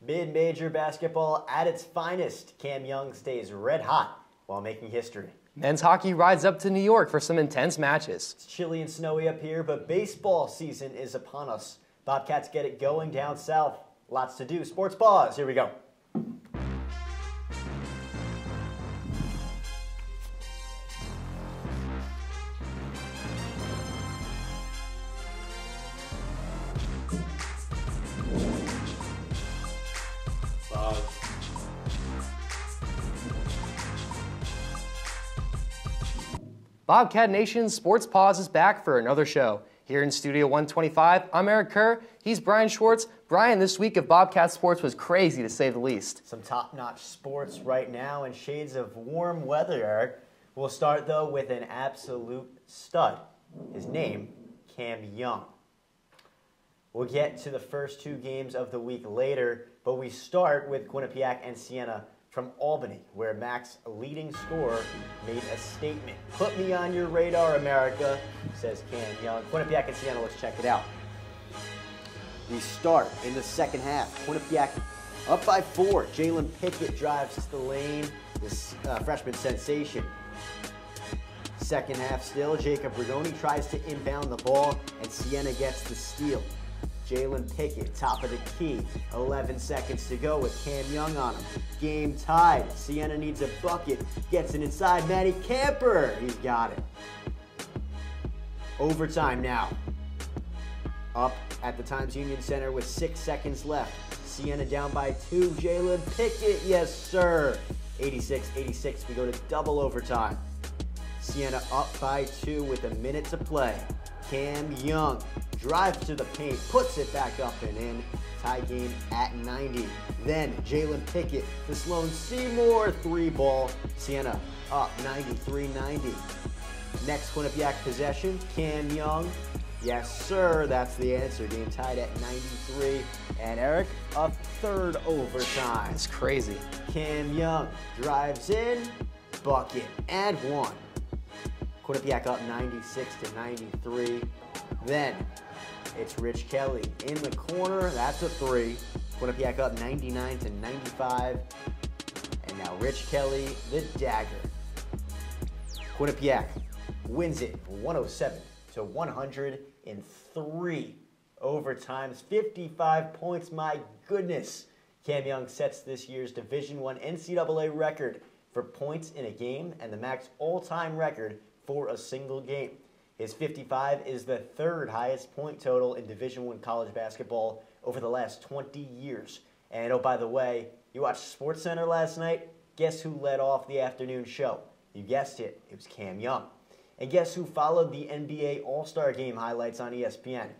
Mid-major basketball at its finest. Cam Young stays red hot while making history. Men's hockey rides up to New York for some intense matches. It's chilly and snowy up here, but baseball season is upon us. Bobcats get it going down south. Lots to do. Sports Paws, here we go. Bobcat Nation, Sports Paws is back for another show. Here in Studio 125, I'm Eric Kerr. He's Bryan Schwartz. Bryan, this week of Bobcat Sports was crazy to say the least. Some top-notch sports right now and shades of warm weather, Eric. We'll start, though, with an absolute stud. His name, Cam Young. We'll get to the first two games of the week later, but we start with Quinnipiac and Siena from Albany, where Mac's leading scorer made a statement. Put me on your radar, America, says Cam Young. Quinnipiac and Siena, let's check it out. We start in the second half. Quinnipiac up by 4. Jalen Pickett drives to the lane, this freshman sensation. Second half still, Jacob Rigoni tries to inbound the ball, and Siena gets the steal. Jalen Pickett, top of the key. 11 seconds to go with Cam Young on him. Game tied. Siena needs a bucket. Gets it inside. Matty Camper. He's got it. Overtime now. Up at the Times Union Center with 6 seconds left. Siena down by 2. Jalen Pickett. Yes, sir. 86-86. We go to double overtime. Siena up by 2 with a minute to play. Cam Young drives to the paint, puts it back up and in. Tie game at 90. Then Jalen Pickett, the Sloan Seymour 3-ball. Siena up 93-90. Next Quinnipiac possession, Cam Young. Yes, sir, that's the answer. Game tied at 93. And Eric, a third overtime. It's crazy. Cam Young drives in, bucket, and one. Quinnipiac up 96-93. Then it's Rich Kelly in the corner. That's a 3. Quinnipiac up 99-95. And now Rich Kelly, the dagger. Quinnipiac wins it 107-103. Overtimes, 55 points. My goodness. Cam Young sets this year's Division I NCAA record for points in a game and the Mac's all-time record for a single game. His 55 is the third highest point total in Division I college basketball over the last 20 years. And oh, by the way, you watched SportsCenter last night? Guess who led off the afternoon show? You guessed it, it was Cam Young. And guess who followed the NBA All-Star Game highlights on ESPN?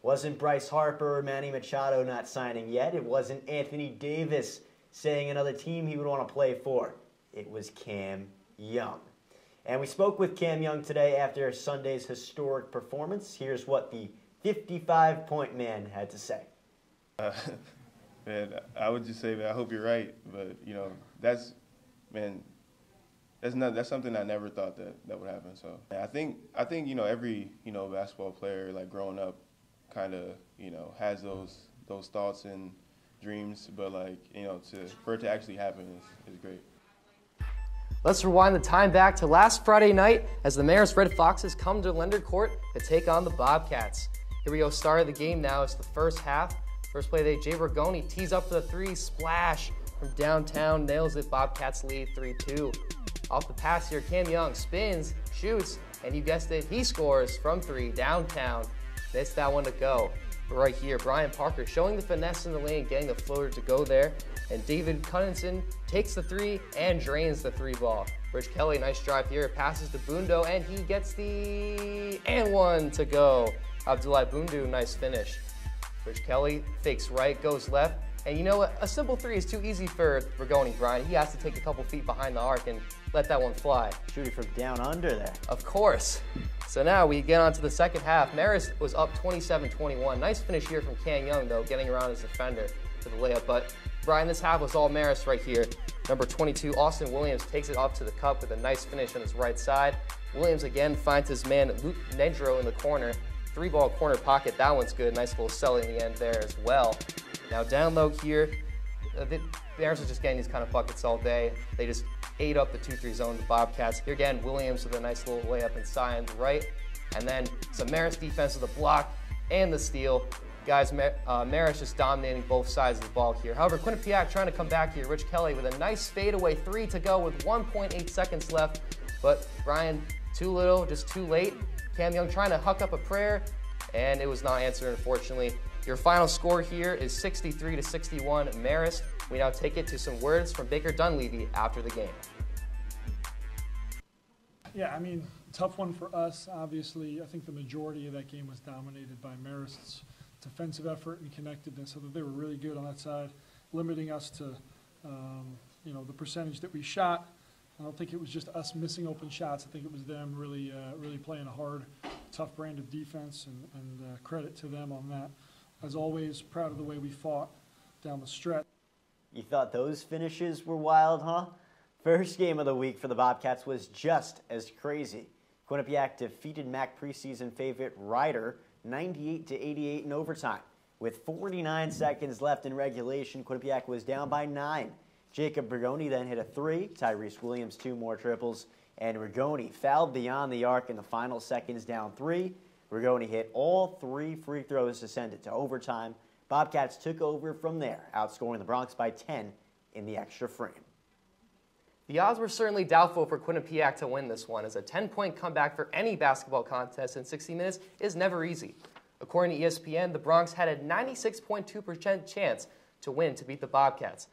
Wasn't Bryce Harper or Manny Machado not signing yet. It wasn't Anthony Davis saying another team he would want to play for. It was Cam Young. And we spoke with Cam Young today after Sunday's historic performance. Here's what the 55-point man had to say. Man, I would just say, man, I hope you're right. But, you know, that's something I never thought that would happen. So I think you know, every, you know, basketball player, like, growing up kind of, you know, has those thoughts and dreams. But, like, you know, for it to actually happen is great. Let's rewind the time back to last Friday night as the Mayor's Red Foxes come to Leonard Court to take on the Bobcats. Here we go, start of the game now. It's the first half. First play today, Jay Rigoni tees up for the 3, splash from downtown, nails it. Bobcats lead 3-2. Off the pass here, Cam Young spins, shoots, and you guessed it, he scores from 3 downtown. Missed that one to go. But right here, Brian Parker showing the finesse in the lane, getting the floater to go there. And David Cunninson takes the 3 and drains the 3-ball. Rich Kelly, nice drive here, passes to Bundo, and he gets the and 1 to go. Abdullah Bundu, nice finish. Rich Kelly fakes right, goes left. And you know what? A simple 3 is too easy for Rigoni, Brian. He has to take a couple feet behind the arc and let that one fly. Shooting from down under there. Of course. So now we get on to the second half. Marist was up 27-21. Nice finish here from Cam Young, though, getting around his defender for the layup. But, Brian, this half was all Marist right here. Number 22, Austin Williams, takes it off to the cup with a nice finish on his right side. Williams again finds his man Luke Nedro in the corner. 3-ball corner pocket, that one's good. Nice little celly in the end there as well. Now down low here, the Bears are just getting these kind of buckets all day. They just ate up the 2-3 zone, the Bobcats. Here again, Williams with a nice little layup inside on the right. And then some Marist defense with the block and the steal. Guys, Marist just dominating both sides of the ball here. However, Quinnipiac trying to come back here. Rich Kelly with a nice fadeaway 3 to go with 1.8 seconds left. But Bryan, too little, just too late. Cam Young trying to huck up a prayer, and it was not answered, unfortunately. Your final score here is 63-61 Marist. We now take it to some words from Baker Dunleavy after the game. Yeah, I mean, tough one for us. Obviously, I think the majority of that game was dominated by Marist's defensive effort and connectedness, so that they were really good on that side, limiting us to, the percentage that we shot. I don't think it was just us missing open shots. I think it was them really playing a hard, tough brand of defense, and credit to them on that. As always, proud of the way we fought down the stretch. You thought those finishes were wild, huh? First game of the week for the Bobcats was just as crazy. Quinnipiac defeated MAC preseason favorite Rider 98-88 in overtime. With 49 seconds left in regulation, Quinnipiac was down by 9. Jacob Rigoni then hit a 3, Tyrese Williams 2 more triples, and Rigoni fouled beyond the arc in the final seconds, down 3. Rigoni hit all 3 free throws to send it to overtime. Bobcats took over from there, outscoring the Bronx by 10 in the extra frame. The odds were certainly doubtful for Quinnipiac to win this one, as a 10-point comeback for any basketball contest in 60 minutes is never easy. According to ESPN, the Bronx had a 96.2% chance to win to beat the Bobcats,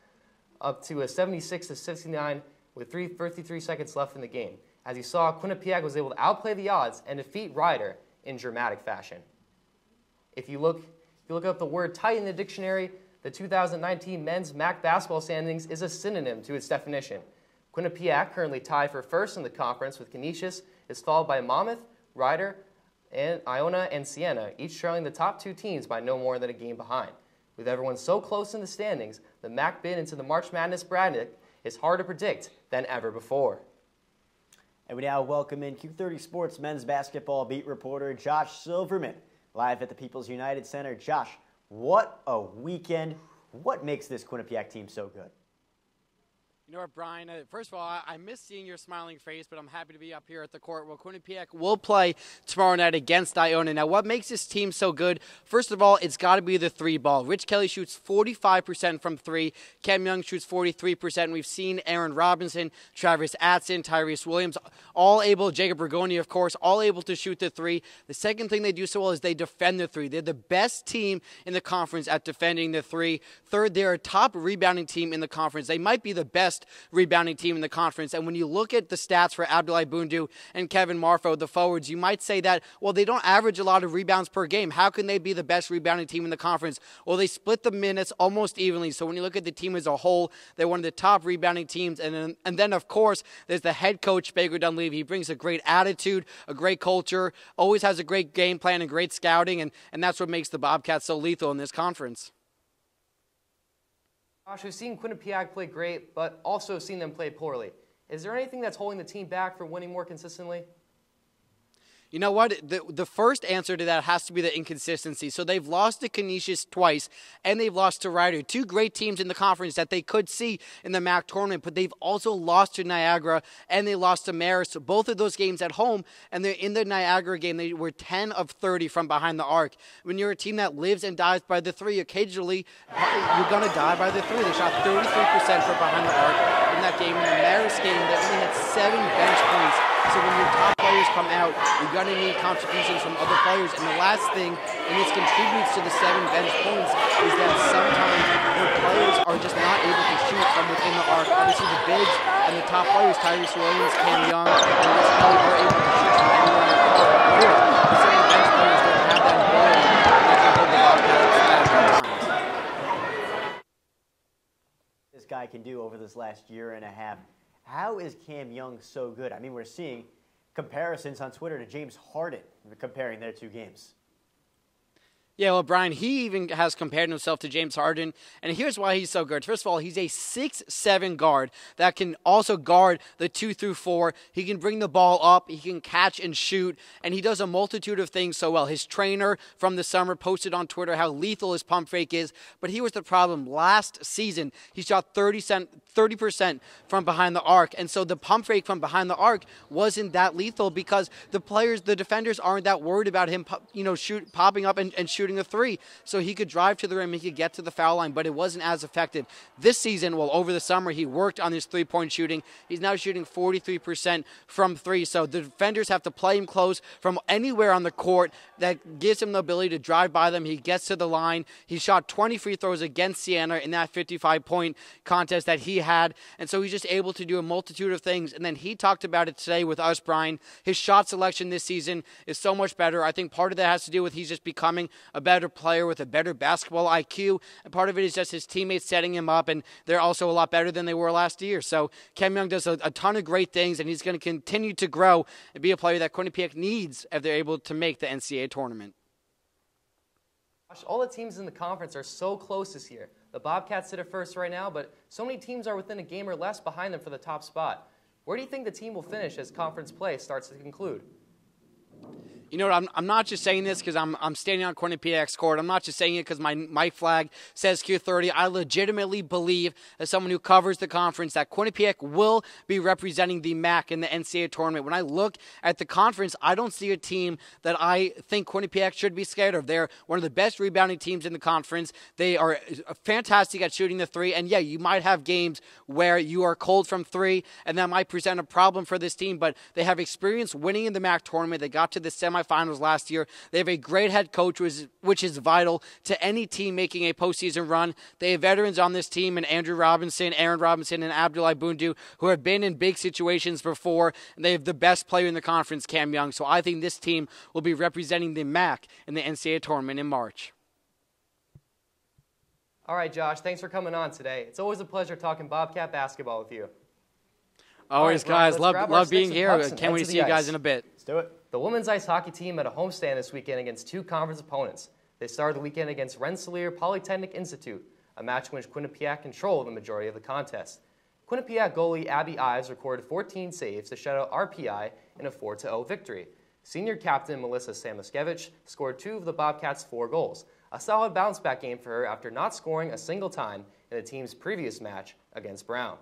up to a 76-69 with 53 seconds left in the game. As you saw, Quinnipiac was able to outplay the odds and defeat Rider in dramatic fashion. If you look up the word tight in the dictionary, the 2019 men's MAC basketball standings is a synonym to its definition. Quinnipiac, currently tied for first in the conference with Canisius, is followed by Monmouth, Rider, and Iona and Siena, each trailing the top 2 teams by no more than a game behind. With everyone so close in the standings, the MAC bid into the March Madness bracket is harder to predict than ever before. And we now welcome in Q30 Sports men's basketball beat reporter Josh Silverman, live at the People's United Center. Josh, what a weekend. What makes this Quinnipiac team so good? You know what, Bryan, first of all, I miss seeing your smiling face, but I'm happy to be up here at the court. Well, Quinnipiac will play tomorrow night against Iona. Now, what makes this team so good? First of all, it's got to be the 3 ball. Rich Kelly shoots 45% from 3. Cam Young shoots 43%. We've seen Aaron Robinson, Travis Atson, Tyrese Williams, all able, Jacob Rigoni, of course, all able to shoot the 3. The second thing they do so well is they defend the 3. They're the best team in the conference at defending the 3. Third, they're a top rebounding team in the conference. They might be the best rebounding team in the conference. And when you look at the stats for Abdoulaye Bundu and Kevin Marfo, the forwards, you might say that, well, they don't average a lot of rebounds per game. How can they be the best rebounding team in the conference? Well, they split the minutes almost evenly. So when you look at the team as a whole, they're one of the top rebounding teams. And then of course, there's the head coach, Baker Dunleavy. He brings a great attitude, a great culture, always has a great game plan and great scouting. And that's what makes the Bobcats so lethal in this conference. Josh, we've seen Quinnipiac play great, but also seen them play poorly. Is there anything that's holding the team back from winning more consistently? You know what? The first answer to that has to be the inconsistency. So they've lost to Canisius twice, and they've lost to Rider, 2 great teams in the conference that they could see in the MAC tournament, but they've also lost to Niagara, and they lost to Marist, both of those games at home, and they're in the Niagara game, they were 10 of 30 from behind the arc. When you're a team that lives and dies by the 3, occasionally you're going to die by the 3. They shot 33% from behind the arc in that game. In the Marist game, they only had 7 bench points. So when your top players come out, you're going to need contributions from other players. And the last thing, and this contributes to the 7 bench points, is that sometimes their players are just not able to shoot from within the arc. Obviously, the bigs and the top players, Tyrese Williams, Cam Young, and Rich Kelly, are able to shoot from anywhere in the court. The 7 bench players don't have that ability that can hold the Bobcats back sometimes. This guy can do over this last year and a half. How is Cam Young so good? I mean, we're seeing comparisons on Twitter to James Harden comparing their 2 games. Yeah, well, Bryan, he even has compared himself to James Harden, and here's why he's so good. First of all, he's a 6'7" guard that can also guard the 2 through 4. He can bring the ball up, he can catch and shoot, and he does a multitude of things so well. His trainer from the summer posted on Twitter how lethal his pump fake is, but here was the problem. Last season, he shot 30% from behind the arc, and so the pump fake from behind the arc wasn't that lethal because the defenders aren't that worried about him, popping up and shooting a 3. So he could drive to the rim, he could get to the foul line, but it wasn't as effective. This season, over the summer, he worked on his 3-point shooting. He's now shooting 43% from 3. So the defenders have to play him close from anywhere on the court. That gives him the ability to drive by them. He gets to the line. He shot 20 free throws against Siena in that 55-point contest that he had. And so he's just able to do a multitude of things. And then he talked about it today with us, Bryan. His shot selection this season is so much better. I think part of that has to do with he's just becoming a better player with a better basketball IQ. And part of it is just his teammates setting him up, and they're also a lot better than they were last year. So Cam Young does a ton of great things, and he's going to continue to grow and be a player that Quinnipiac needs if they're able to make the NCAA tournament. All the teams in the conference are so close this year. The Bobcats sit at first right now, but so many teams are within a game or less behind them for the top spot. Where do you think the team will finish as conference play starts to conclude? You know what, I'm not just saying this because I'm standing on Quinnipiac's court. I'm not just saying it because my flag says Q30. I legitimately believe, as someone who covers the conference, that Quinnipiac will be representing the MAC in the NCAA tournament. When I look at the conference, I don't see a team that I think Quinnipiac should be scared of. They're one of the best rebounding teams in the conference. They are fantastic at shooting the 3. And yeah, you might have games where you are cold from 3, and that might present a problem for this team, but they have experience winning in the MAC tournament. They got to the semifinals last year. They have a great head coach, which is vital to any team making a postseason run. They have veterans on this team, and Andrew Robinson, Aaron Robinson, and Abdullah Bundu, who have been in big situations before. And they have the best player in the conference, Cam Young. So I think this team will be representing the MAC in the NCAA tournament in March. All right, Josh, thanks for coming on today. It's always a pleasure talking Bobcat basketball with you. Always, guys. Love being here. Can't wait to see you guys in a bit. Let's do it. The women's ice hockey team had a homestand this weekend against 2 conference opponents. They started the weekend against Rensselaer Polytechnic Institute, a match in which Quinnipiac controlled the majority of the contest. Quinnipiac goalie Abby Ives recorded 14 saves to shut out RPI in a 4-0 victory. Senior captain Melissa Samoskevich scored 2 of the Bobcats' 4 goals, a solid bounce-back game for her after not scoring a single time in the team's previous match against Brown.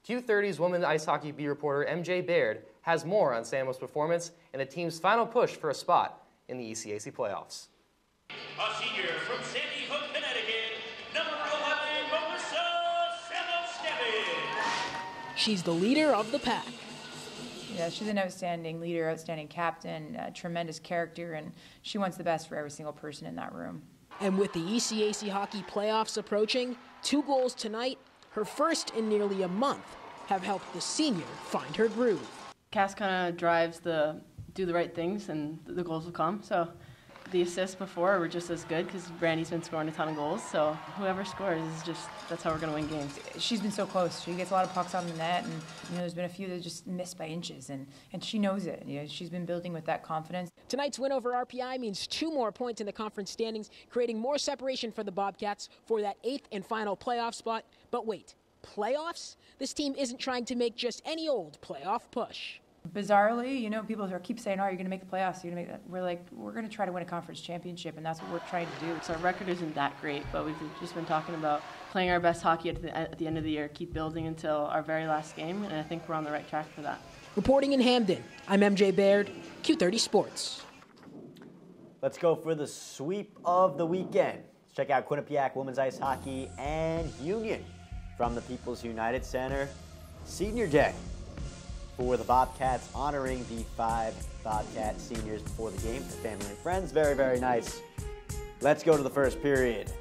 Q30's women's ice hockey beat reporter MJ Baird has more on Samo's performance and the team's final push for a spot in the ECAC playoffs. A senior from Sandy Hook, Connecticut, number 11, Melissa Samoskevich. She's the leader of the pack. Yeah, she's an outstanding leader, outstanding captain, tremendous character, and she wants the best for every single person in that room. And with the ECAC hockey playoffs approaching, 2 goals tonight, her first in nearly a month, have helped the senior find her groove. Cass kind of drives do the right things, and the goals will come. So the assists before were just as good because Brandy's been scoring a ton of goals. So whoever scores is that's how we're going to win games. She's been so close. She gets a lot of pucks on the net, and there's been a few that just missed by inches, and she knows it. She's been building with that confidence. Tonight's win over RPI means 2 more points in the conference standings, creating more separation for the Bobcats for that 8th and final playoff spot. But wait, playoffs? This team isn't trying to make just any old playoff push. Bizarrely, people keep saying, "Oh, you're going to make the playoffs. You're going to make that." We're like, we're going to try to win a conference championship, and that's what we're trying to do. So our record isn't that great, but we've just been talking about playing our best hockey at the end of the year, keep building until our very last game, and I think we're on the right track for that. Reporting in Hamden, I'm MJ Baird, Q30 Sports. Let's go for the sweep of the weekend. Let's check out Quinnipiac Women's Ice Hockey and Union from the People's United Center Senior Day for the Bobcats, honoring the 5 Bobcat seniors before the game, their family and friends. Very, very nice. Let's go to the first period.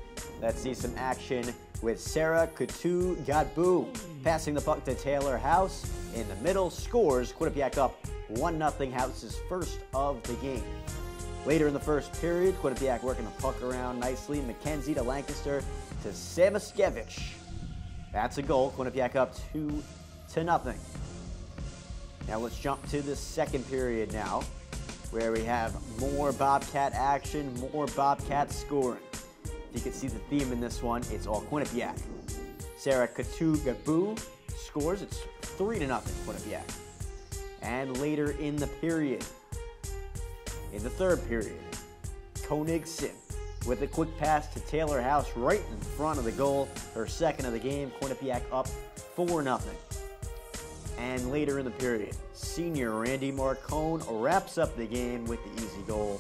Let's see some action with Sarah Coutu-Gadbou passing the puck to Taylor House in the middle. Scores. Quinnipiac up 1-0. House's first of the game. Later in the first period, Quinnipiac working the puck around nicely. McKenzie to Lancaster to Samoskevich. That's a goal. Quinnipiac up 2-0. Now let's jump to the second period now. where we have more Bobcat action, more Bobcat scoring. If you can see the theme in this one, it's all Quinnipiac. Sarah Katugaboo scores. It's 3-0 Quinnipiac. And later in the period, in the third period, Koenig Sim with a quick pass to Taylor House right in front of the goal. Her second of the game, Quinnipiac up 4-0. And later in the period, senior Randy Marcone wraps up the game with the easy goal.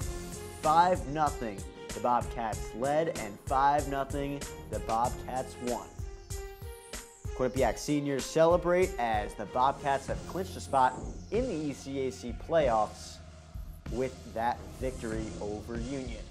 5-0 the Bobcats led, and 5-0 the Bobcats won. Quinnipiac seniors celebrate as the Bobcats have clinched a spot in the ECAC playoffs with that victory over Union.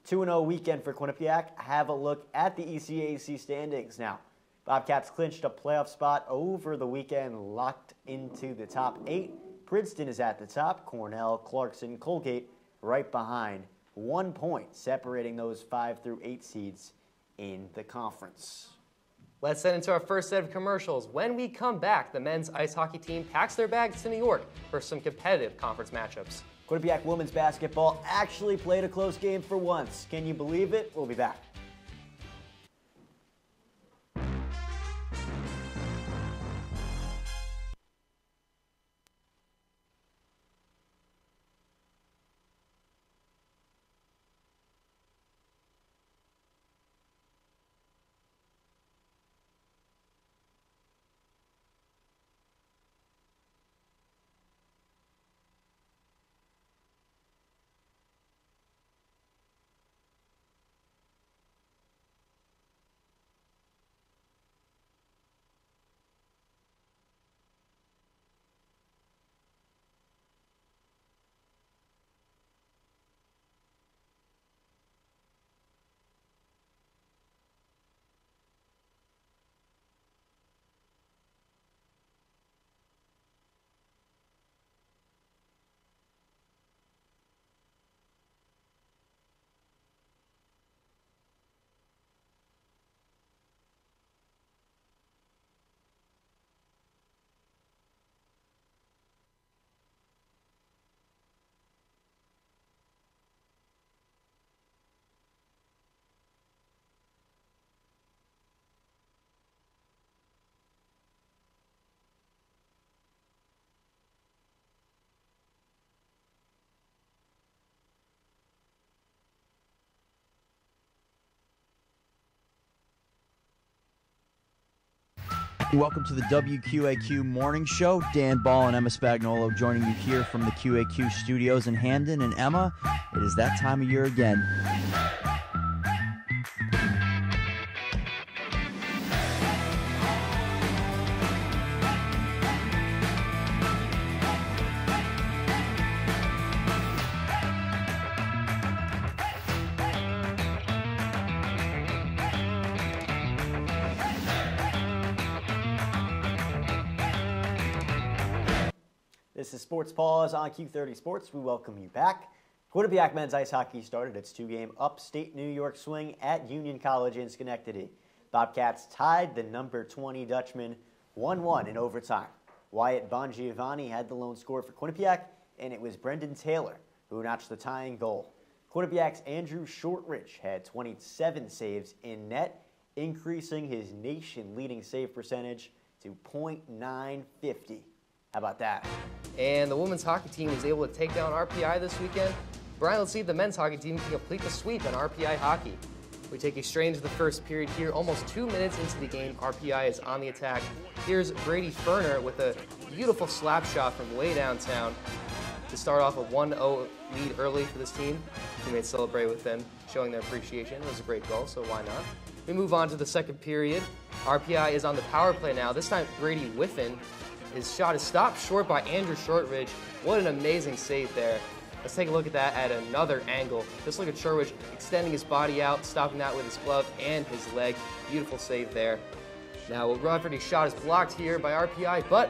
2-0 weekend for Quinnipiac. Have a look at the ECAC standings now. Bobcats clinched a playoff spot over the weekend, locked into the top 8. Princeton is at the top. Cornell, Clarkson, Colgate right behind. 1 point separating those 5 through 8 seeds in the conference. Let's head into our first set of commercials. When we come back, the men's ice hockey team packs their bags to New York for some competitive conference matchups. Quinnipiac women's basketball actually played a close game for once. Can you believe it? We'll be back. Welcome to the WQAQ Morning Show. Dan Ball and Emma Spagnolo joining you here from the QAQ studios in Hamden. And Emma, it is that time of year again. This is Sports Paws on Q30 Sports. We welcome you back. Quinnipiac men's ice hockey started its 2-game upstate New York swing at Union College in Schenectady. Bobcats tied the number 20 Dutchman 1-1 in overtime. Wyatt Bongiovanni had the lone score for Quinnipiac, and it was Brendan Taylor who notched the tying goal. Quinnipiac's Andrew Shortridge had 27 saves in net, increasing his nation-leading save percentage to .950. How about that? And the women's hockey team was able to take down RPI this weekend. Bryan, let's see if the men's hockey team can complete the sweep in RPI hockey. We take you straight into the first period here. Almost 2 minutes into the game, RPI is on the attack. Here's Brady Ferner with a beautiful slap shot from way downtown to start off a 1-0 lead early for this team. Teammates celebrate with them, showing their appreciation. It was a great goal, so why not? We move on to the second period. RPI is on the power play now. This time, Brady Whiffen. His shot is stopped short by Andrew Shortridge. What an amazing save there. Let's take a look at that at another angle. Just look at Shortridge extending his body out, stopping that with his glove and his leg. Beautiful save there. Now, Rafferty's shot is blocked here by RPI, but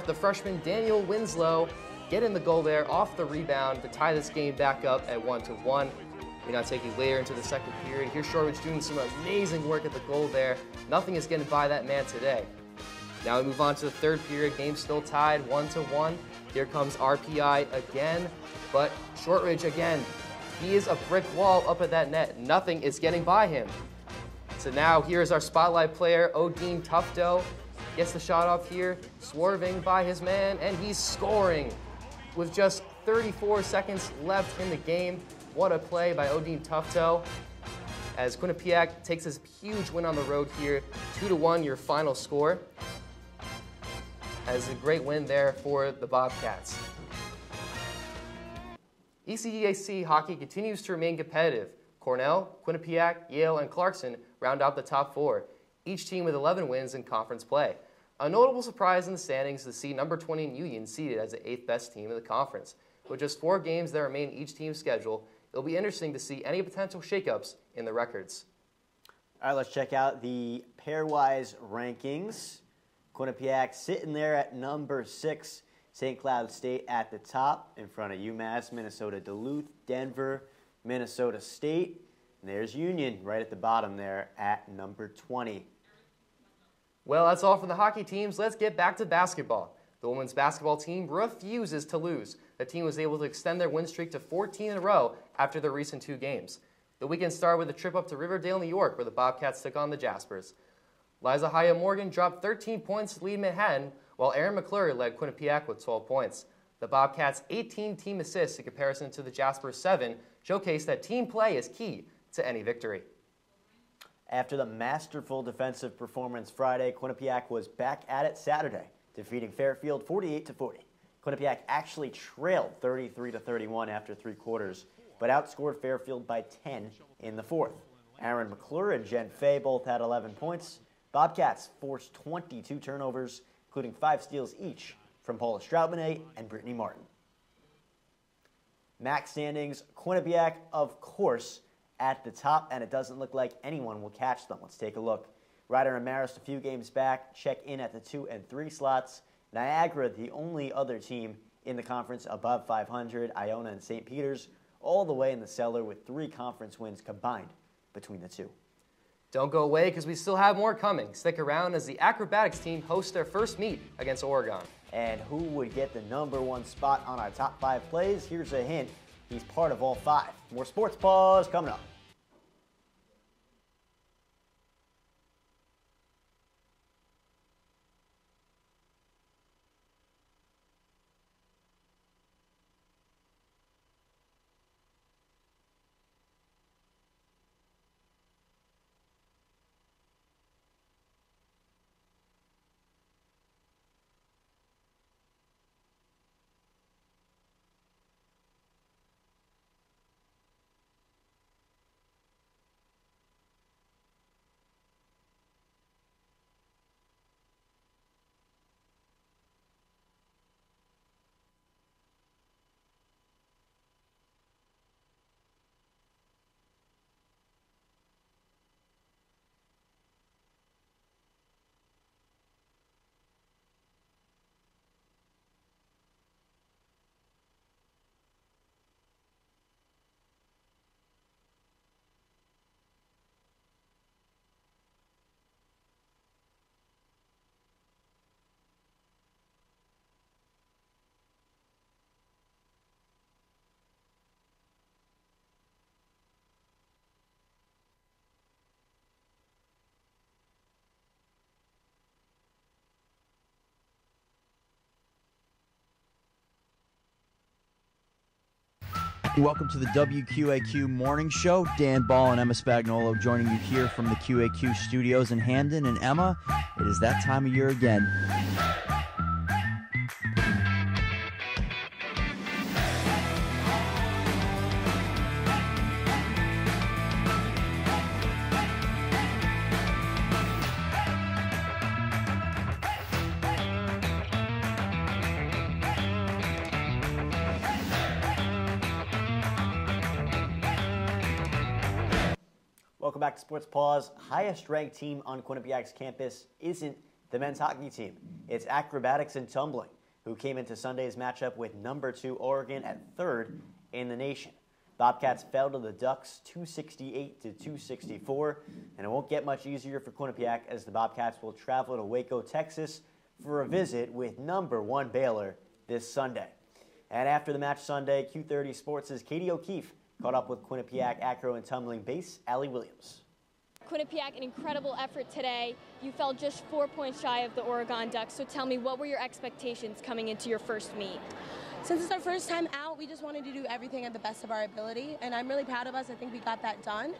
the freshman Daniel Winslow getting the goal there off the rebound to tie this game back up at 1-1. We now take you later into the second period. Here's Shortridge doing some amazing work at the goal there. Nothing is getting by that man today. Now we move on to the third period. Game still tied 1-1. Here comes RPI again, but Shortridge again. He is a brick wall up at that net. Nothing is getting by him. So now here's our spotlight player, Odin Tufto. Gets the shot off here, swerving by his man, and he's scoring. With just 34 seconds left in the game, what a play by Odin Tufto. As Quinnipiac takes this huge win on the road here, 2-1 your final score. As a great win there for the Bobcats. ECAC hockey continues to remain competitive. Cornell, Quinnipiac, Yale, and Clarkson round out the top 4, each team with 11 wins in conference play. A notable surprise in the standings is to see number 20 in Union seated as the 8th best team in the conference. With just 4 games that remain each team's schedule, it'll be interesting to see any potential shakeups in the records. All right, let's check out the pairwise rankings. Quinnipiac sitting there at number 6. St. Cloud State at the top in front of UMass, Minnesota Duluth, Denver, Minnesota State. And there's Union right at the bottom there at number 20. Well, that's all from the hockey teams. Let's get back to basketball. The women's basketball team refuses to lose. The team was able to extend their win streak to 14 in a row after the recent 2 games. The weekend started with a trip up to Riverdale, New York, where the Bobcats took on the Jaspers. Liza Haya Morgan dropped 13 points to lead Manhattan, while Erin McClure led Quinnipiac with 12 points. The Bobcats' 18 team assists in comparison to the Jaspers' 7 showcase that team play is key to any victory. After the masterful defensive performance Friday, Quinnipiac was back at it Saturday, defeating Fairfield 48-40. Quinnipiac actually trailed 33-31 after 3 quarters, but outscored Fairfield by 10 in the 4th. Aaron McClure and Jen Fay both had 11 points. Bobcats forced 22 turnovers, including 5 steals each from Paula Strautmanet and Brittany Martin. MAC standings, Quinnipiac, of course, at the top, and it doesn't look like anyone will catch them. Let's take a look. Ryder and Marist a few games back, check in at the 2 and 3 slots. Niagara, the only other team in the conference above 500, Iona and St. Peter's, all the way in the cellar with 3 conference wins combined between the 2. Don't go away because we still have more coming. Stick around as the acrobatics team hosts their first meet against Oregon. And who would get the #1 spot on our top 5 plays? Here's a hint. He's part of all 5. More Sports Paws coming up. Welcome to the WQAQ Morning Show. Dan Ball and Emma Spagnolo joining you here from the QAQ studios in Hamden. And Emma, it is that time of year again. Welcome back to Sports Paws. Highest ranked team on Quinnipiac's campus isn't the men's hockey team. It's acrobatics and tumbling, who came into Sunday's matchup with #2 Oregon at 3rd in the nation. Bobcats fell to the Ducks 268-264, and it won't get much easier for Quinnipiac as the Bobcats will travel to Waco, Texas for a visit with #1 Baylor this Sunday. And after the match Sunday, Q30 Sports' Katie O'Keefe caught up with Quinnipiac acro and tumbling base Allie Williams. Quinnipiac, an incredible effort today. You fell just 4 points shy of the Oregon Ducks. So tell me, what were your expectations coming into your first meet? Since it's our first time out, we just wanted to do everything at the best of our ability, and I'm really proud of us. I think we got that done.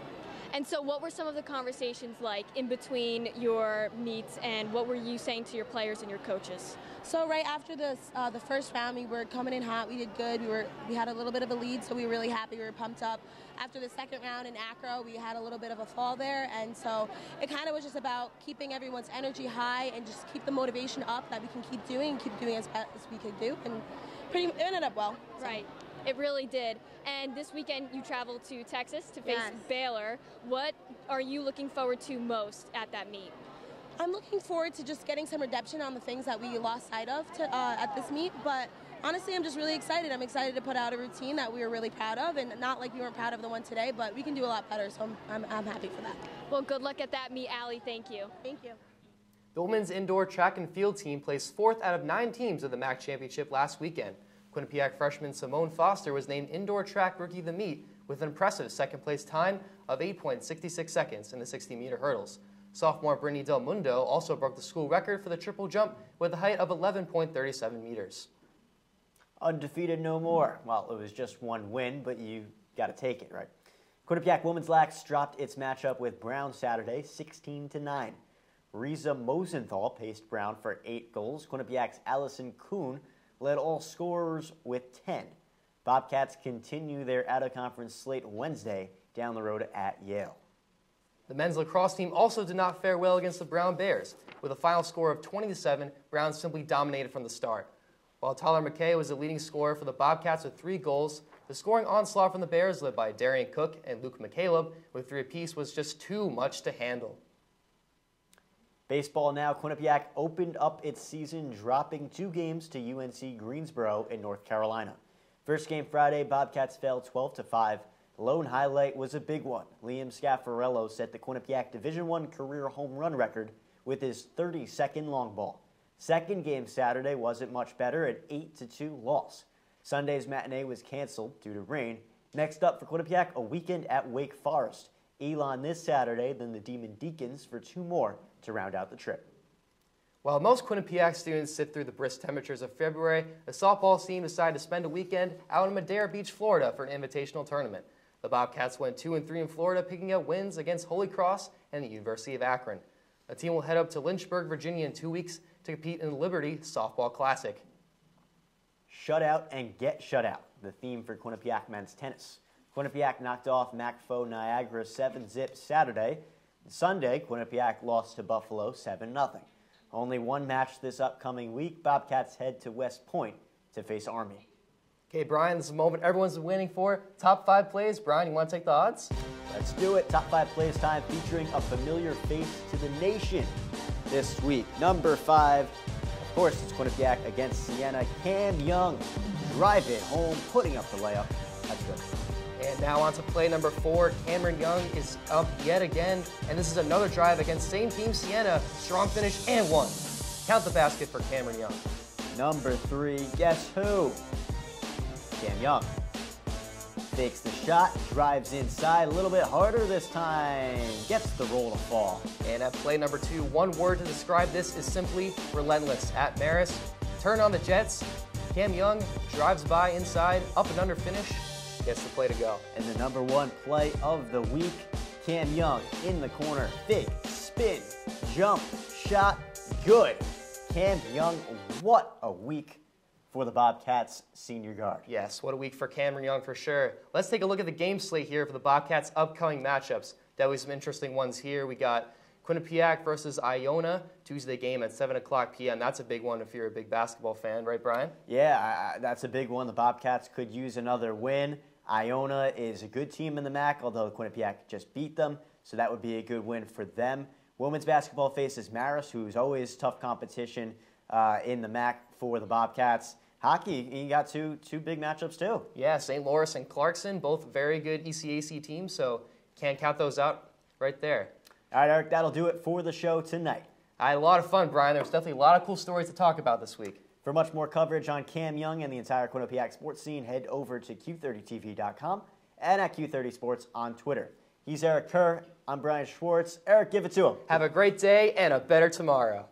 And so what were some of the conversations like in between your meets, and what were you saying to your players and your coaches? So right after the first round, we were coming in hot. We did good. We had a little bit of a lead, so we were really happy. We were pumped up. After the second round in acro, we had a little bit of a fall there, and so it kind of was just about keeping everyone's energy high and just keep the motivation up that we can keep doing as best as we could do, and it ended up well. So. Right. It really did. And this weekend you traveled to Texas to face Baylor. What are you looking forward to most at that meet? I'm looking forward to just getting some redemption on the things that we lost sight of at this meet, but honestly, I'm just really excited. I'm excited to put out a routine that we were really proud of, and not like we weren't proud of the one today, but we can do a lot better, so I'm happy for that. Well, good luck at that meet, Allie. Thank you. Thank you. The women's indoor track and field team placed 4th out of 9 teams of the MAC championship last weekend. Quinnipiac freshman Simone Foster was named Indoor Track Rookie of the Meet with an impressive second-place time of 8.66 seconds in the 60-meter hurdles. Sophomore Brittany Del Mundo also broke the school record for the triple jump with a height of 11.37 meters. Undefeated no more. Well, it was just one win, but you got to take it, right? Quinnipiac women's lacrosse dropped its matchup with Brown Saturday, 16-9. Riza Mosenthal paced Brown for 8 goals. Quinnipiac's Allison Kuhn led all scorers with 10. Bobcats continue their out-of-conference slate Wednesday down the road at Yale. The men's lacrosse team also did not fare well against the Brown Bears. With a final score of 20-7, Brown simply dominated from the start. While Tyler McKay was the leading scorer for the Bobcats with 3 goals, the scoring onslaught from the Bears, led by Darian Cook and Luke McCaleb with 3 apiece, was just too much to handle. Baseball now. Quinnipiac opened up its season dropping 2 games to UNC Greensboro in North Carolina. First game Friday, Bobcats fell 12-5. Lone highlight was a big one. Liam Scaffarello set the Quinnipiac Division I career home run record with his 32nd long ball. Second game Saturday wasn't much better, an 8-2 loss. Sunday's matinee was canceled due to rain. Next up for Quinnipiac, a weekend at Wake Forest. Elon this Saturday, then the Demon Deacons for 2 more to round out the trip. While most Quinnipiac students sit through the brisk temperatures of February, the softball team decided to spend a weekend out in Madera Beach, Florida for an invitational tournament. The Bobcats went 2-3 in Florida, picking up wins against Holy Cross and the University of Akron. The team will head up to Lynchburg, Virginia in 2 weeks to compete in the Liberty Softball Classic. Shut out and get shut out, the theme for Quinnipiac men's tennis. Quinnipiac knocked off MAC foe Niagara 7-zip Saturday. Sunday, Quinnipiac lost to Buffalo 7-0. Only one match this upcoming week. Bobcats head to West Point to face Army. Okay, Brian, this is a moment everyone's been waiting for. Top 5 plays. Brian, you want to take the odds? Let's do it. Top 5 plays time featuring a familiar face to the nation this week. Number 5, of course, it's Quinnipiac against Siena. Cam Young, drive it home, putting up the layup. That's good. And now on to play number 4. Cameron Young is up yet again, and this is another drive against same team Siena. Strong finish and 1. Count the basket for Cameron Young. Number 3, guess who? Cam Young fakes the shot, drives inside a little bit harder this time, gets the roll to fall. And at play number 2, one word to describe this is simply relentless. At Marist, turn on the Jets. Cam Young drives by inside, up and under finish, gets the play to go. And the number 1 play of the week, Cam Young in the corner, fake, spin, jump, shot, good. Cam Young, what a week for the Bobcats senior guard. Yes, what a week for Cameron Young for sure. Let's take a look at the game slate here for the Bobcats' upcoming matchups. Definitely some interesting ones here. We got Quinnipiac versus Iona, Tuesday game at 7 o'clock p.m. That's a big one if you're a big basketball fan, right, Brian? Yeah, that's a big one. The Bobcats could use another win. Iona is a good team in the MAC, although Quinnipiac just beat them, so that would be a good win for them. Women's basketball faces Marist, who's always tough competition in the MAC for the Bobcats. Hockey, you got two big matchups too. Yeah, St. Louis and Clarkson, both very good ECAC teams, so can't count those out right there. All right, Eric, that'll do it for the show tonight. I had a lot of fun, Brian. There was definitely a lot of cool stories to talk about this week. For much more coverage on Cam Young and the entire Quinnipiac sports scene, head over to Q30TV.com and at Q30 Sports on Twitter. He's Eric Kerr. I'm Bryan Schwartz. Eric, give it to him. Have a great day and a better tomorrow.